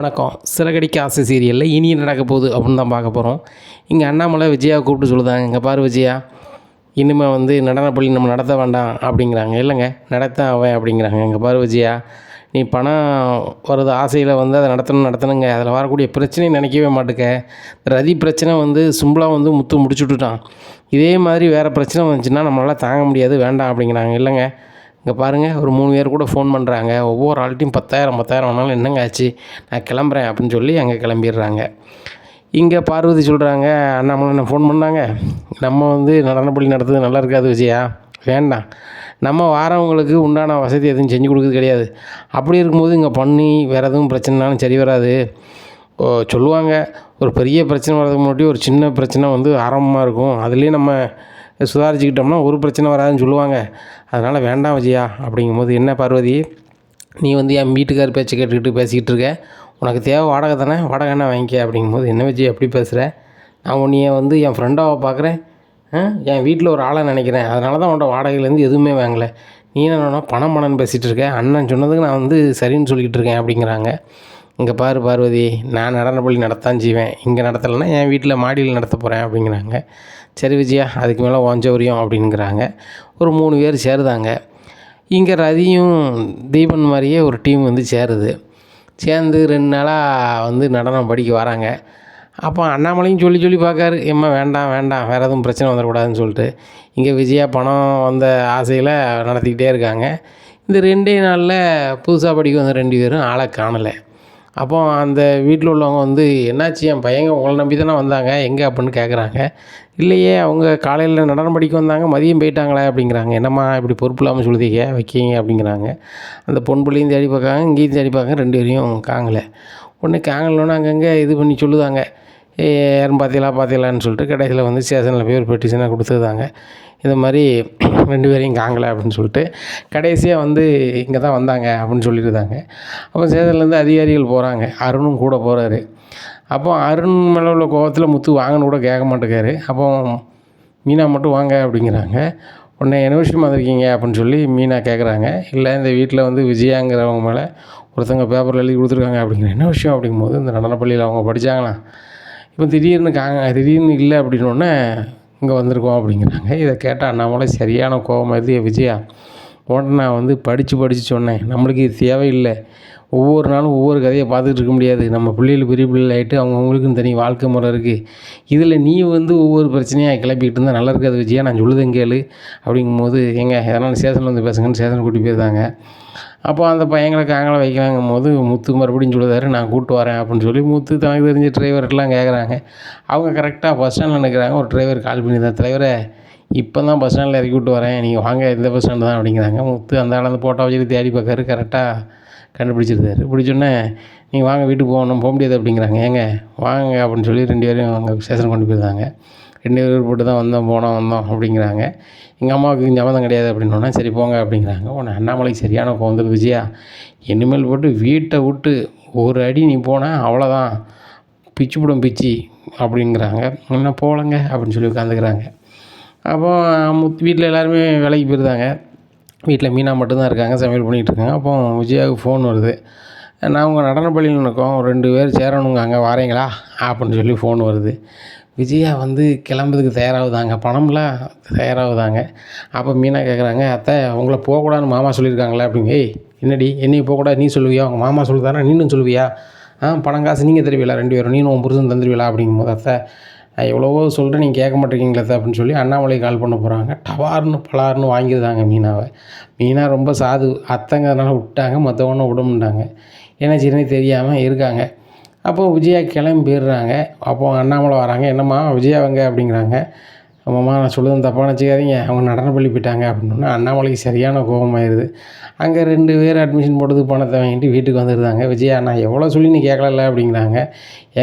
வணக்கம். சிறகடிக்க ஆசை சீரியலில் இனி நடக்க போகுது அப்படின்னு தான் பார்க்க போகிறோம். இங்கே அண்ணாமலை விஜயாவை கூப்பிட்டு சொல்லுதாங்க, இங்கே பாரு விஜயா, இனிமேல் நடனப்பள்ளி நம்ம நடத்த வேண்டாம் அப்படிங்கிறாங்க. இல்லைங்க, நடத்த அவன் அப்படிங்கிறாங்க. இங்கே பாரு விஜயா, நீ பணம் வருது ஆசையில் அதை நடத்தணுங்க. அதில் வரக்கூடிய பிரச்சனையை நினைக்கவே மாட்டுக்க. ரதி பிரச்சனை சிம்பிளா முத்து முடிச்சு விட்டுட்டான். இதே மாதிரி வேறு பிரச்சனை வந்துச்சுன்னா நம்மளால் தாங்க முடியாது, வேண்டாம் அப்படிங்கிறாங்க. இல்லைங்க, இங்கே பாருங்கள், ஒரு 3 பேர் கூட ஃபோன் பண்ணுறாங்க. ஒவ்வொரு ஆள்கிட்டையும் 10,000 ஆனாலும் என்னங்க ஆச்சு, நான் கிளம்புறேன் அப்படின்னு சொல்லி அங்கே கிளம்பிடுறாங்க. இங்கே பார்வதி சொல்கிறாங்க, அண்ணாமலை என்ன ஃபோன் பண்ணாங்க, நம்ம நடனப்பள்ளி நடத்துறது நல்லா இருக்காது விஜயா, வேண்டாம். நம்ம வாரவங்களுக்கு உண்டான வசதி எதுவும் செஞ்சு கொடுக்குறது கிடையாது. அப்படி இருக்கும்போது இங்கே பண்ணி வேறு எதுவும் பிரச்சனைனாலும் சரி வராது. சொல்லுவாங்க, ஒரு பெரிய பிரச்சனை வர்றதுக்கு முன்னாடி ஒரு சின்ன பிரச்சனை ஆரம்பமாக இருக்கும், அதுலேயும் நம்ம சுதாரிச்சுக்கிட்டோம்னா ஒரு பிரச்சனை வராதுன்னு சொல்லுவாங்க. அதனால் வேண்டாம் விஜயா அப்படிங்கும்போது, என்ன பார்வதி, நீ என் வீட்டுக்கார் பேச்சை கேட்டுக்கிட்டு பேசிக்கிட்டு இருக்க, உனக்கு தேவை வாடகை தானே, வாடகைன்னா வாங்கிக்க அப்படிங்கும்போது, என்ன விஜய் எப்படி பேசுகிற, நான் உன்னைய என் ஃப்ரெண்டாவை பார்க்குறேன், என் வீட்டில் ஒரு ஆளை நினைக்கிறேன், அதனால தான் உன்னோட வாடகையிலேருந்து எதுவுமே வாங்கலை, நீ என்ன பணம்னு பேசிகிட்டு இருக்க, அண்ணன் சொன்னதுக்கு நான் சரின்னு சொல்லிக்கிட்டு இருக்கேன் அப்படிங்கிறாங்க. இங்கே பாரு பார்வதி, நான் நடனப்பள்ளி நடத்தான் செய்வேன், இங்கே நடத்தலைன்னா என் வீட்டில் மாடியில் நடத்த போகிறேன் அப்படிங்கிறாங்க. சரி விஜயா, அதுக்கு மேலே ஓஞ்சவரியம் அப்படிங்கிறாங்க. ஒரு 3 பேர் சேருதாங்க. இங்கே ரதியும் தீபன் மாதிரியே ஒரு டீம் சேருது. சேர்ந்து 2 நாளாக நடனம் படிக்க வராங்க. அப்போ அண்ணாமலையும் சொல்லி பார்க்காரு, எம்மா வேண்டாம் வேறு எதுவும் பிரச்சனை வந்துடக்கூடாதுன்னு சொல்லிட்டு. இங்கே விஜயா பணம் ஆசையில் நடத்திக்கிட்டே இருக்காங்க. இந்த 2 நாளில் புதுசாக படிக்க வந்த 2 பேரும் ஆளை காணலை. அப்போ அந்த வீட்டில் உள்ளவங்க என்னாச்சு, என் பையங்க உங்களை நம்பி தானே வந்தாங்க, எங்கே அப்படின்னு கேட்குறாங்க. இல்லையே, அவங்க காலையில் நடனம் படிக்க வந்தாங்க, மதியம் போயிட்டாங்களே அப்படிங்கிறாங்க. என்னம்மா இப்படி பொறுப்பு இல்லாமல் சொல்லுதீங்க, வைக்கிங்க அப்படிங்கிறாங்க. அந்த பொன் பிள்ளையும் தேடி பார்க்காங்க, இங்கேயும் தேடி பார்க்காங்க, 2 பேரையும் காங்கலை. உடனே காங்கலோன்னு அங்கங்கே இது பண்ணி சொல்லுதாங்க, யாரும் பார்த்தீங்களான்னு சொல்லிட்டு கடைசியில் ஸ்டேஷனில் போய் ஒரு பெட்டிஷனாக கொடுத்துருந்தாங்க. இந்த மாதிரி 2 பேரையும் காங்கலை அப்படின்னு சொல்லிட்டு கடைசியாக இங்கே தான் வந்தாங்க அப்படின்னு சொல்லியிருந்தாங்க. அப்போ ஸ்டேஷன்லேருந்து அதிகாரிகள் போகிறாங்க, அருணும் கூட போகிறாரு. அப்போ அருண் மேலே உள்ள கோபத்தில் முத்து வாங்கன்னு கூட கேட்க மாட்டேக்காரு. அப்போ மீனா மட்டும் வாங்க அப்படிங்கிறாங்க. உடனே என்ன விஷயமா வந்திருக்கீங்க அப்படின்னு சொல்லி மீனா கேட்குறாங்க. இல்லை, இந்த வீட்டில் விஜயாங்கிறவங்க மேலே ஒருத்தவங்க பேப்பரில் எழுதி கொடுத்துருக்காங்க அப்படிங்கிற. என்ன விஷயம் அப்படிங்கும்போது, இந்த நடனப்பள்ளியில் அவங்க படித்தாங்களாம், இப்போ திடீர்னு இல்லை அப்படின்னோடனே இங்கே வந்திருக்கோம் அப்படிங்கிறாங்க. இதை கேட்டால் அண்ணாமலை சரியான கோபம் வருது. விஜயா, உடனே நான் படித்து சொன்னேன், நம்மளுக்கு இது தேவையில்லை, ஒவ்வொரு நாளும் ஒவ்வொரு கதையை பார்த்துக்கிட்டு இருக்க முடியாது, நம்ம பிள்ளைகள் பெரிய பிள்ளைகள் ஆகிட்டு அவங்களுக்குன்னு தனி வாழ்க்கை முறை இருக்குது, இதில் நீ ஒவ்வொரு பிரச்சனையாக கிளப்பிக்கிட்டு இருந்தால் நல்லா இருக்காது விஜயா, நான் சொல்லுதேன் கேளு அப்படிங்கும்போது, எதனால் ஸ்டேஷனில் பேசுங்கன்னு ஸ்டேஷன் கூட்டி போயிருந்தாங்க. அப்போ அந்த பையங்களை காங்கலை வைக்கலாங்கும் போது முத்து மறுபடியும் சொல்லுதாரு, நான் கூப்பிட்டு வரேன் அப்படின்னு சொல்லி முத்து தனக்கு தெரிஞ்ச டிரைவர்கிட்டலாம் கேட்குறாங்க. அவங்க கரெக்டாக பஸ் ஸ்டாண்டில் நிற்கிறாங்க. ஒரு டிரைவர் கால் பண்ணி தான், டிரைவரை இப்போ தான் பஸ் ஸ்டாண்டில் இறக்கி விட்டு வரேன், நீங்கள் வாங்க, இந்த பஸ் ஸ்டாண்டு தான் அப்படிங்கிறாங்க. முத்து அந்த ஆள் ஃபோட்டோ வச்சுட்டு தேடி பார்க்காரு, கரெக்டாக கண்டுபிடிச்சிருந்தாரு. பிடிச்சோன்னே, நீங்கள் வாங்க வீட்டுக்கு போகணும், போக முடியாது அப்படிங்கிறாங்க. ஏங்க வாங்க அப்படின்னு சொல்லி 2 பேரையும் அங்கே ஸ்டேஷன் கொண்டு போயிருந்தாங்க. 2 பேர் போட்டு தான் வந்தோம் அப்படிங்கிறாங்க. எங்கள் அம்மாவுக்கு ஞாபகம் கிடையாது அப்படின்னோடனே, சரி போங்க அப்படிங்கிறாங்க. உடனே அண்ணாமலைக்கு சரியான கோவம் வந்துடுது. விஜயா, இனிமேல் போட்டு வீட்டை விட்டு ஒரு அடி நீ போனால் அவ்வளோதான், பிச்சு அப்படிங்கிறாங்க. என்ன போகலங்க அப்படின்னு சொல்லி உட்காந்துக்கிறாங்க. அப்போ வீட்டில் எல்லாருமே வேலைக்கு போயிருந்தாங்க. வீட்டில் மீனா மட்டும்தான் இருக்காங்க, சமையல் பண்ணிகிட்டு இருக்காங்க. அப்போ விஜயாவுக்கு ஃபோன் வருது. நான் உங்கள் நடனப்பள்ளியில் இருக்கோம், 2 பேர் சேரணுங்க, அங்கே வரீங்களா அப்படின்னு சொல்லி ஃபோன் வருது. விஜயா கிளம்புறதுக்கு தயாராகுதாங்க, பணம்லாம் தயாராகுதாங்க. அப்போ மீனா கேட்குறாங்க, அத்தை உங்களை போகக்கூடாதுன்னு மாமா சொல்லியிருக்காங்களே அப்படிங்க. ஏய் என்னடி, என்னையும் போகக்கூடாது நீ சொல்லுவியா, உங்கள் மாமா சொல்லுதானே நீனும் சொல்லுவியா, பணம் காசு நீங்கள் தருவீங்களா 2 பேரும், நீனும் உன் புருஷன் தந்துருவீங்களா அப்படிங்கும்போது, அத்தை நான் எவ்வளவோ சொல்கிறேன் நீங்கள் கேட்க மாட்டேங்கிங்களே அப்படின்னு சொல்லி அண்ணாமலை கால் பண்ண போகிறாங்க. டவார்னு பலார்னு வாங்கிடுதாங்க மீனாவை. மீனா ரொம்ப சாது, அத்தைங்கிறதுனால விட்டாங்க, மற்றவொன்னும் விட மாட்டாங்க, ஏன்னா சின்ன தெரியாமல் இருக்காங்க. அப்போது விஜயா கிளம்பி போயிடுறாங்க. அப்போது அண்ணாமலை வராங்க. என்னம்மா விஜயா வாங்க அப்படிங்கிறாங்க. ஆமாம்மா, நான் சொல்லுறது தப்பாக நினச்சிக்காதீங்க, அவங்க நடனப்பள்ளி போயிட்டாங்க அப்படின்னோடனே அண்ணாமலைக்கு சரியான கோபமாயிருது. அங்கே 2 பேர் அட்மிஷன் போட்டதுக்கு பணத்தை வாங்கிட்டு வீட்டுக்கு வந்துடுறாங்க. விஜயா, நான் எவ்வளோ சொல்லி நீ கேட்கல அப்படிங்கிறாங்க.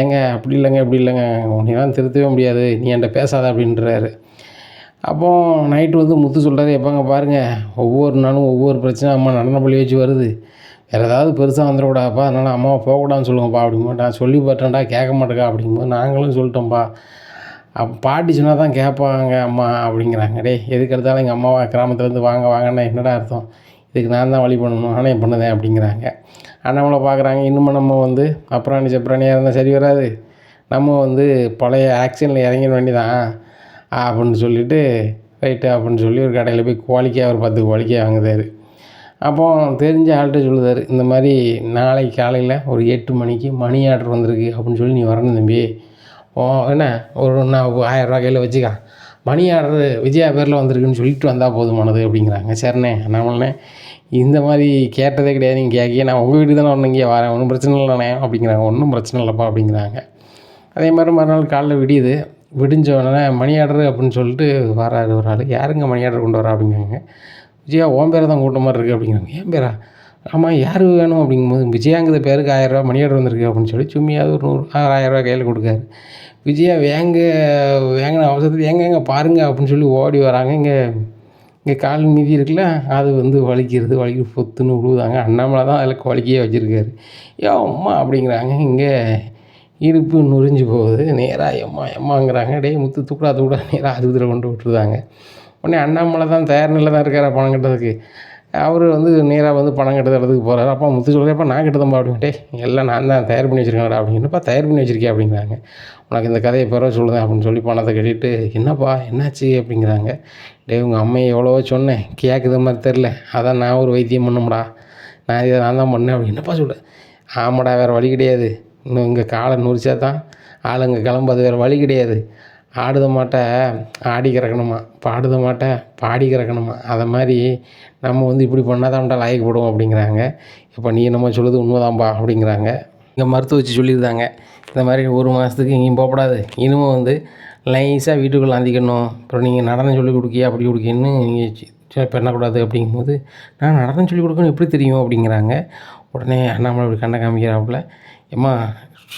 ஏங்க அப்படி இல்லைங்க, உன்னை தான் திருத்தவே முடியாது, நீ என்கிட்ட பேசாத அப்படின்றாரு. அப்போது நைட்டு முத்து சொல்கிறாரு, எப்போங்க பாருங்கள், ஒவ்வொரு நாளும் ஒவ்வொரு பிரச்சனை அம்மா நடனப்பள்ளி வச்சு வருது, வேறு ஏதாவது பெருசாக வந்துடக்கூடாதுப்பா, அதனால் அம்மாவை போகக்கூடாதுன்னு சொல்லுங்கப்பா அப்படிங்கும்போது, நான் சொல்லி பார்த்தேன்டா கேட்க மாட்டேக்கா அப்படிங்கும்போது, நாங்களும் சொல்லிட்டோம்ப்பா, பாட்டி சொன்னால் தான் கேட்பாங்க அம்மா அப்படிங்கிறாங்க. டேய், எதுக்கு எடுத்தாலும் எங்கள் அம்மாவை கிராமத்துலேருந்து வாங்கன்னு என்னடா அர்த்தம், இதுக்கு நான் தான் வழி பண்ணணும், நானே பண்ணுதேன் அப்படிங்கிறாங்க. அண்ணாமலை பார்க்குறாங்க, இன்னும் நம்ம வந்து அப்புறாணி செப்ராணியாக இருந்தால் சரி வராது, நம்ம வந்து பழைய ஆக்ஷனில் இறங்கிட வேண்டியதான் அப்படின்னு சொல்லிவிட்டு ரைட்டு அப்படின்னு சொல்லி ஒரு கடையில் போய் குவாலிக்காய் ஒரு 10 குவாலிக்காய் வாங்குதார். அப்போ தெரிஞ்ச ஆள்கிட்ட சொல்லுதார், இந்த மாதிரி நாளைக்கு காலையில் ஒரு 8 மணிக்கு மணி ஆர்டர் வந்திருக்கு அப்படின்னு சொல்லி நீ வரணும் தம்பி. என்ன ஒரு நான் 1000 கையில் வச்சுக்கா, மணி ஆர்டரு விஜயா பேரில் வந்திருக்குன்னு சொல்லிட்டு வந்தால் போதுமானது அப்படிங்கிறாங்க. சரிண்ணே அண்ணாமலைண்ணே, இந்த மாதிரி கேட்டதே கிடையாது, நீங்கள் கேட்க நான் உங்கள் வீட்டுக்கு தானே வரணும், இங்கே வரேன், ஒன்றும் பிரச்சனை இல்லைண்ணே அப்படிங்கிறாங்க. ஒன்றும் பிரச்சனை இல்லைப்பா அப்படிங்கிறாங்க. அதே மாதிரி மறுநாள் காலைல விடியுது. விடிஞ்ச உடனே மணி ஆர்டரு அப்படின்னு சொல்லிட்டு வராரு ஒரு ஆள். யாருங்க மணி ஆர்டர் கொண்டு வரா அப்படிங்கிறாங்க. விஜயா உன் பேரை தான் கூட்ட மாதிரி இருக்குது அப்படிங்கிறாங்க. ஏன் பேரா? ஆமாம், யார் வேணும் அப்படிங்கும்போது விஜயாங்கிற பேருக்கு 1000 மணி ஆர்டர் வந்திருக்கு அப்படின்னு சொல்லி சும்மியாவது ஒரு 1000 கையில் கொடுக்காரு. விஜயா வேங்கின அவசரத்துக்கு எங்க பாருங்கள் அப்படின்னு சொல்லி ஓடி வராங்க. இங்கே கால் மீதி இருக்குல்ல, அது வந்து வலிக்கு பொத்துன்னு விழுவுதாங்க. அண்ணாமலை தான் அதில் வலிக்கையே வச்சுருக்காரு. அம்மா அப்படிங்கிறாங்க. இங்கே இடுப்பு நுரிஞ்சு போகுது. நேராக எம்மாங்கிறாங்க. டேய் முத்து தூக்குடா நேராக ஆஸ்பத்திரியில் கொண்டு விட்டுருதாங்க. உடனே அண்ணாமலை தான் தயார் நிலையில் தான் இருக்கார் பணம் கட்டுறதுக்கு. அவர் வந்து நேராக வந்து பணம் கட்டுற இடத்துக்கு போகிறாரு. அப்போ முத்து சொல்கிறப்ப நான் கட்டுதம்பா அப்படின்ட்டு, எல்லாம் நான் தான் தயார் பண்ணி வச்சுருக்கேன்டா அப்படின்னுப்பா. தயார் பண்ணி வச்சுருக்கேன் அப்படிங்கிறாங்க. உனக்கு இந்த கதையை பிறகு சொல்லுதேன் அப்படின்னு சொல்லி பணத்தை கட்டிட்டு, என்னப்பா என்னாச்சு அப்படிங்கிறாங்க. டே உங்கள் அம்மையை எவ்வளவோ சொன்னேன், கேட்குற மாதிரி தெரில, அதான் நான் ஒரு வைத்தியம் பண்ணமுடா, நான் தான் பண்ணேன் அப்படி. என்னப்பா சொல்கிறேன்? ஆமாடா, வேறு வழி கிடையாது, இன்னும் இங்கே காலை நுரிச்சா தான் ஆளுங்க கிளம்பு, வேறு வழி கிடையாது. ஆடுத மாட்டை ஆடி கிடக்கணுமா, பாடுத மாட்டை பாடி கிடக்கணுமா, அதை மாதிரி நம்ம வந்து இப்படி பண்ணால் தான்டா லாயக்கப்படுவோம் அப்படிங்கிறாங்க. இப்போ நீ என்னமோ சொல்லுது உண்மைதான்பா அப்படிங்கிறாங்க. இங்கே மருத்துவ வச்சு சொல்லியிருந்தாங்க, இந்த மாதிரி 1 மாதத்துக்கு எங்கேயும் போகக்கூடாது, இனிமேல் வந்து லைஸாக வீட்டுக்குள்ளே அந்திக்கணும், அப்புறம் நீங்கள் நடனம் சொல்லிக் கொடுக்கியா அப்படி கொடுக்கின்னு நீங்கள் பண்ணக்கூடாது அப்படிங்கும்போது, நான் நடனம் சொல்லிக் கொடுக்கணும் எப்படி தெரியும் அப்படிங்கிறாங்க. உடனே அண்ணாமலை அப்படி கண்ணை காமிக்கிறாப்புல, ஏம்மா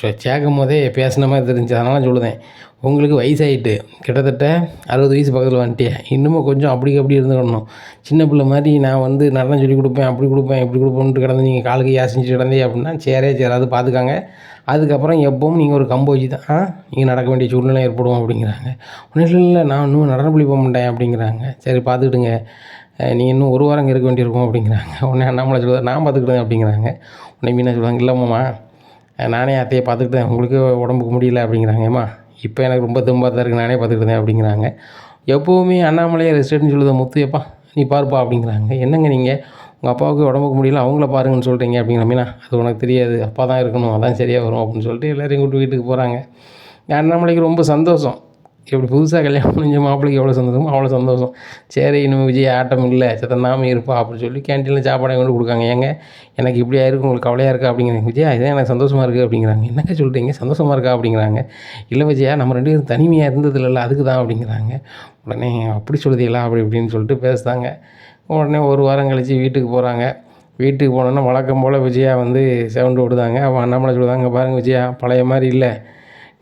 சேர்க்கும் போதே பேசின மாதிரி தெரிஞ்சு, அதனால சொல்லுதேன், உங்களுக்கு வயசாகிட்டு கிட்டத்தட்ட 60 வயசு பக்கத்தில் வந்துட்டியே, இன்னமும் கொஞ்சம் அப்படி இருந்துக்கணும். சின்ன பிள்ளை மாதிரி நான் வந்து நடனம் சொல்லி கொடுப்பேன், அப்படி கொடுப்பேன் இப்படி கொடுப்பேன்ட்டு கிடந்து நீங்கள் காலுக்கு யாசிச்சு கிடந்தே அப்படின்னா சேராது பார்த்துக்காங்க. அதுக்கப்புறம் எப்பவும் நீங்கள் ஒரு கம்பு வச்சு தான் நீங்கள் நடக்க வேண்டிய சூழ்நிலை ஏற்படும் அப்படிங்கிறாங்க. ஒன்றும் இல்லை நான் இன்னும் நடனப்பள்ளி போக மாட்டேன் அப்படிங்கிறாங்க. சரி பார்த்துக்கிட்டுங்க, நீங்கள் இன்னும் 1 வாரம் இங்கே இருக்க வேண்டியிருக்கும் அப்படிங்கிறாங்க. உடனே அண்ணாமலை சொல்லுவார், நான் பார்த்துக்கிட்டேன் அப்படிங்கிறாங்க. உடனே மீனா சொல்லுவாங்க, இல்லைம்மா நானே அத்தையை பார்த்துக்கிட்டேன், உங்களுக்கு உடம்புக்கு முடியல அப்படிங்கிறாங்க. ஏம்மா இப்போ எனக்கு ரொம்ப தெம்பாக தான் இருக்குது, நானே பார்த்துக்கிட்டேன் அப்படிங்கிறாங்க. எப்போவுமே அண்ணாமலையை ரெஸ்டேட்னு சொல்லுத முத்து, எப்பா நீ பாருப்பா அப்படிங்கிறாங்க. என்னங்க நீங்கள் உங்கள் அப்பாவுக்கு உடம்புக்கு முடியல, அவங்கள பாருங்கன்னு சொல்கிறீங்க அப்படிங்கிற மீனா, அது உனக்கு தெரியாது, அப்பா தான் இருக்கணும், அதான் சரியாக வரும் அப்படின்னு சொல்லிட்டு எல்லோரையும் கூப்பிட்டு வீட்டுக்கு போகிறாங்க. அண்ணாமலைக்கு ரொம்ப சந்தோஷம். எப்படி புதுசாக கல்யாணம் முடிஞ்ச மாப்பிள்ளைக்கு எவ்வளோ சந்தோஷமோ அவ்வளோ சந்தோஷம். சரி இனிமேல் விஜய் ஆட்டம் இல்லை, சத்தனாம இருப்பா அப்படின்னு சொல்லி கேன்டீனில் சாப்பாடை கொண்டு கொடுக்காங்க. ஏங்க எனக்கு இப்படி ஆயிருக்கு, உங்களுக்கு கவலையாக இருக்கா அப்படிங்கிறாங்க. விஜயா இதான் எனக்கு சந்தோஷமாக இருக்குது அப்படிங்கிறாங்க. என்னங்க சொல்கிறீங்க, சந்தோஷமாக இருக்கா அப்படிங்கிறாங்க. இல்லை விஜயா நம்ம 2 பேரும் தனிமையாக இருந்தது இல்லைல்ல, அதுக்கு தான் அப்படிங்கிறாங்க. உடனே அப்படி சொல்லுதீங்களா அப்படி இப்படின்னு சொல்லிட்டு பேசுதாங்க. உடனே 1 வாரம் கழித்து வீட்டுக்கு போகிறாங்க. வீட்டுக்கு போனோன்னா வழக்கம் போல் விஜயா வந்து செவண்டு விடுதாங்க. அவன் அண்ணாமலை சொல்லுதாங்க, பாருங்கள் விஜயா பழைய மாதிரி இல்லை,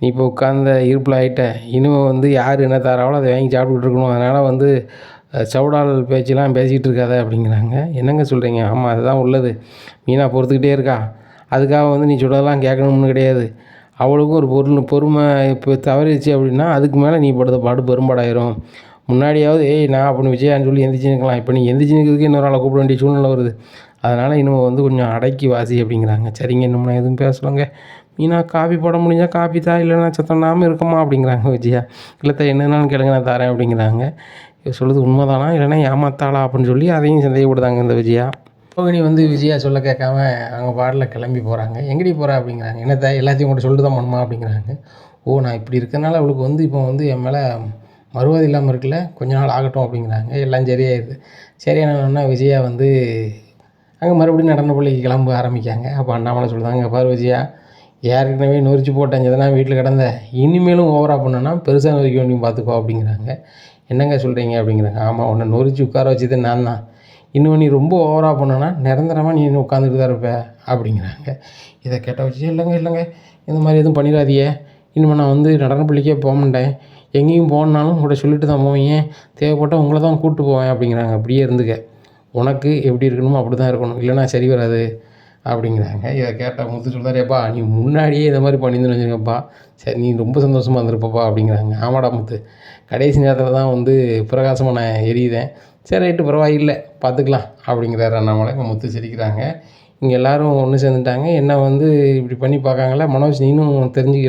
நீ இப்போ உட்காந்த இருப்பில் ஆகிட்ட, இனிமேல் வந்து யார் என்ன தராவளோ அதை வாங்கி சாப்பிட்டுட்டு இருக்கணும், அதனால் வந்து சவுடால் பேச்செல்லாம் பேசிக்கிட்டு இருக்காத அப்படிங்கிறாங்க. என்னங்க சொல்கிறீங்க? ஆமாம் அதுதான் உள்ளது, மீனா பொறுத்துக்கிட்டே இருக்கா, அதுக்காக வந்து நீ சொல்கிறதெல்லாம் கேட்கணும்னு கிடையாது, அவளுக்கும் ஒரு பொறுமை இப்போ தவறிச்சு அப்படின்னா அதுக்கு மேலே நீ படுத்த பாடு பெரும்பாடாயிரும். முன்னாடியாவது நான் அப்படின்னு விஜயான்னு சொல்லி எந்திரிச்சு நிற்கலாம், இப்போ நீ எந்திரிச்சு நிற்கிறதுக்கு இன்னொரு ஆளை கூப்பிட வேண்டிய சூழ்நிலை வருது, அதனால் இன்னும் வந்து கொஞ்சம் அடக்கி வாசி அப்படிங்கிறாங்க. சரிங்க இன்னும் நான் எதுவும் பேசலங்க, மீனா காப்பி போட முடிஞ்சால் காப்பி தான், இல்லைன்னா சத்தனாமல் இருக்குமா அப்படிங்கிறாங்க விஜயா. இல்லைத்த என்னன்னாலும் கேளுங்க நான் தரேன் அப்படிங்கிறாங்க. சொல்லுது உண்மைதானா இல்லைன்னா ஏமாத்தாளா அப்படின்னு சொல்லி அதையும் சந்தேகப்படுதாங்க இந்த விஜயா. ரோகிணி வந்து விஜயா சொல்ல கேட்காம அவங்க பாட்டில் கிளம்பி போகிறாங்க. எங்கடி போகிறா அப்படிங்கிறாங்க. என்னத்த எல்லாத்தையும் கூட சொல்லிட்டு தான் பண்ணுமா அப்படிங்கிறாங்க. ஓ நான் இப்படி இருக்கனால அவளுக்கு வந்து இப்போ வந்து என் மேலே மறுவாதி இல்லாமல் இருக்குல்ல, கொஞ்ச நாள் ஆகட்டும் அப்படிங்கிறாங்க. எல்லாம் சரியாயிடுது. சரியானோன்னா விஜயா வந்து அங்கே மறுபடியும் நடன பள்ளிக்கு கிளம்ப ஆரம்பிக்காங்க. அப்போ அண்ணாமலை சொல்லுதாங்க, பாரு விஜயா ஏற்கனவே நொறிச்சு போட்டேன் எதனா வீட்டில் கிடந்த, இனிமேலும் ஓவராக பண்ணோன்னா பெருசாக நொறிக்க வேண்டியும் பார்த்துக்கோ அப்படிங்கிறாங்க. என்னங்க சொல்கிறீங்க அப்படிங்கிறாங்க. ஆமாம் உன்னை நொறிச்சு உட்கார வச்சது நான் தான், இன்னும் நீ ரொம்ப ஓவராக பண்ணோன்னா நிரந்தரமாக நீ இன்னும் உட்காந்துட்டு தான் இருப்ப அப்படிங்கிறாங்க. இதை கேட்ட வச்சு இல்லைங்க இந்த மாதிரி எதுவும் பண்ணிடாதியே, இனிமேல் நான் வந்து நடனப்பள்ளிக்கே போக மாட்டேன், எங்கேயும் போனாலும் உங்கள்கிட்ட சொல்லிட்டு தான் போவேன், தேவைப்பட்டால் உங்களை தான் கூப்பிட்டு போவேன் அப்படிங்கிறாங்க. அப்படியே இருந்துக்க, உனக்கு எப்படி இருக்கணுமோ அப்படி தான் இருக்கணும், இல்லைனா சரி வராது அப்படிங்கிறாங்க. இதை கேட்டால் முத்து சொல்கிறாரேப்பா நீ முன்னாடியே இந்த மாதிரி பண்ணியிருந்துன்னு வச்சுருக்கப்பா, சரி நீ ரொம்ப சந்தோஷமாக இருந்திருப்பப்பா அப்படிங்கிறாங்க. ஆமாடா முத்து, கடைசி நேரத்தில் தான் வந்து பிரகாசமாக நான் எரியுதேன், சரி ரைட்டு பரவாயில்லை பார்த்துக்கலாம் அப்படிங்கிறாரு அண்ணாமலை. இங்கே முத்து சிரிக்கிறாங்க. இங்கே எல்லோரும் ஒன்று சேர்ந்துட்டாங்க. என்ன வந்து இப்படி பண்ணி பார்க்காங்களா, மனோஜ் நீனும்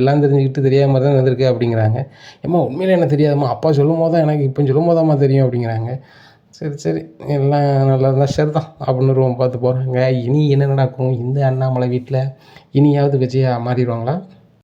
எல்லாம் தெரிஞ்சுக்கிட்டு தெரியாத மாதிரி தான் வந்திருக்க அப்படிங்கிறாங்க. ஏம்மா உண்மையிலே எனக்கு தெரியாதும்மா, அப்பா சொல்லும்போது தான் எனக்கு இப்போ சொல்லும்போதாம்மா தெரியும் அப்படிங்கிறாங்க. சரி சரி எல்லாம் நல்லா இருந்தால் சரி தான் அப்படின்னு ரூம் பார்த்து போகிறாங்க. இனி என்ன நடக்கும் இந்த அண்ணாமலை வீட்டில்? இனியாவது விஜயா மாறிடுவாங்களா?